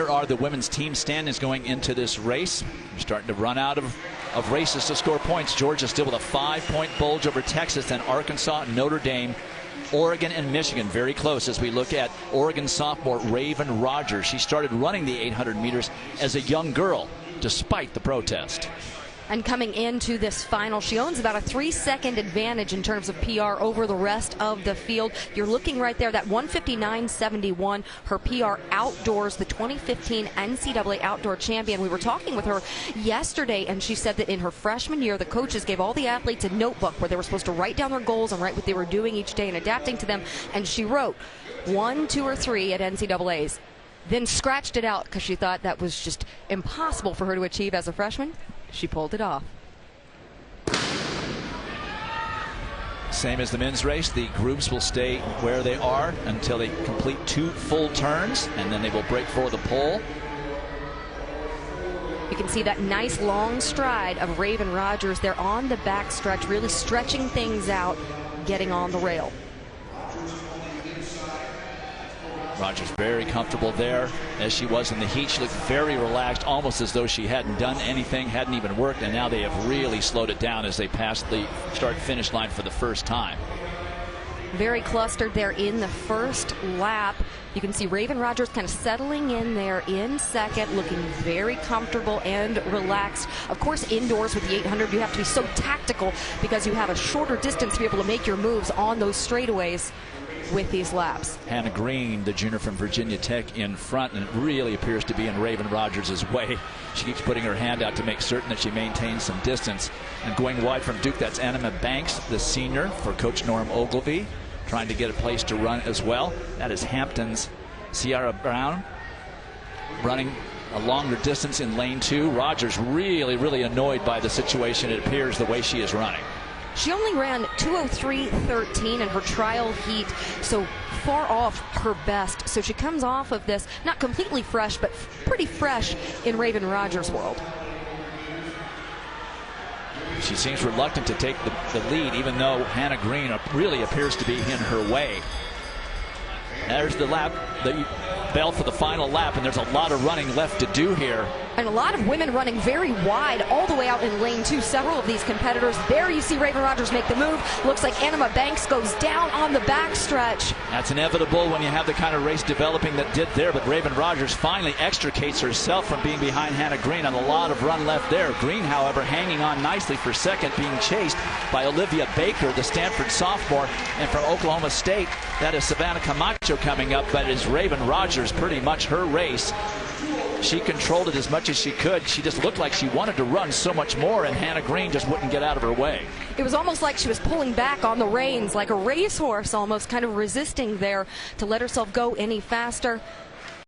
here are the women's team standings going into this race. We're starting to run out of races to score points. Georgia still with a 5-point bulge over Texas, then Arkansas, Notre Dame, Oregon, and Michigan very close as we look at Oregon sophomore Raven Rogers. She started running the 800 meters as a young girl despite the protest. And coming into this final, she owns about a 3-second advantage in terms of PR over the rest of the field. You're looking right there, that 1:59.71, her PR outdoors, the 2015 NCAA outdoor champion. We were talking with her yesterday, and she said that in her freshman year, the coaches gave all the athletes a notebook where they were supposed to write down their goals and write what they were doing each day and adapting to them. And she wrote 1, 2, or 3 at NCAAs. Then scratched it out because she thought that was just impossible for her to achieve as a freshman. She pulled it off. Same as the men's race, the groups will stay where they are until they complete 2 full turns, and then they will break for the pole. You can see that nice long stride of Raven Rogers there on the back stretch, really stretching things out, getting on the rail. Rogers very comfortable there as she was in the heat. She looked very relaxed, almost as though she hadn't done anything, hadn't even worked, and now they have really slowed it down as they passed the start-finish line for the first time. Very clustered there in the first lap. You can see Raven Rogers kind of settling in there in second, looking very comfortable and relaxed. Of course, indoors with the 800, you have to be so tactical because you have a shorter distance to be able to make your moves on those straightaways with these laps. Hanna Green, the junior from Virginia Tech, in front, and it really appears to be in Raven Rogers' way. She keeps putting her hand out to make certain that she maintains some distance. And going wide from Duke, that's Anima Banks, the senior for Coach Norm Ogilvie, trying to get a place to run as well. That is Hampton's Sierra Brown running a longer distance in lane 2. Rogers really annoyed by the situation, it appears, the way she is running. She only ran 2:03.13 in her trial heat, so far off her best. So she comes off of this, not completely fresh, but pretty fresh in Raven Rogers' world. She seems reluctant to take the lead, even though Hanna Green really appears to be in her way. There's the lap, the bell for the final lap, and there's a lot of running left to do here. And a lot of women running very wide all the way out in lane 2. Several of these competitors. There you see Raven Rogers make the move. Looks like Anima Banks goes down on the backstretch. That's inevitable when you have the kind of race developing that did there, but Raven Rogers finally extricates herself from being behind Hanna Green, and a lot of run left there. Green, however, hanging on nicely for second, being chased by Olivia Baker, the Stanford sophomore, and from Oklahoma State, that is Savannah Camacho coming up, but it is Raven Rogers pretty much her race. She controlled it as much as she could. She just looked like she wanted to run so much more, and Hanna Green just wouldn't get out of her way. It was almost like she was pulling back on the reins, like a racehorse almost, kind of resisting there to let herself go any faster.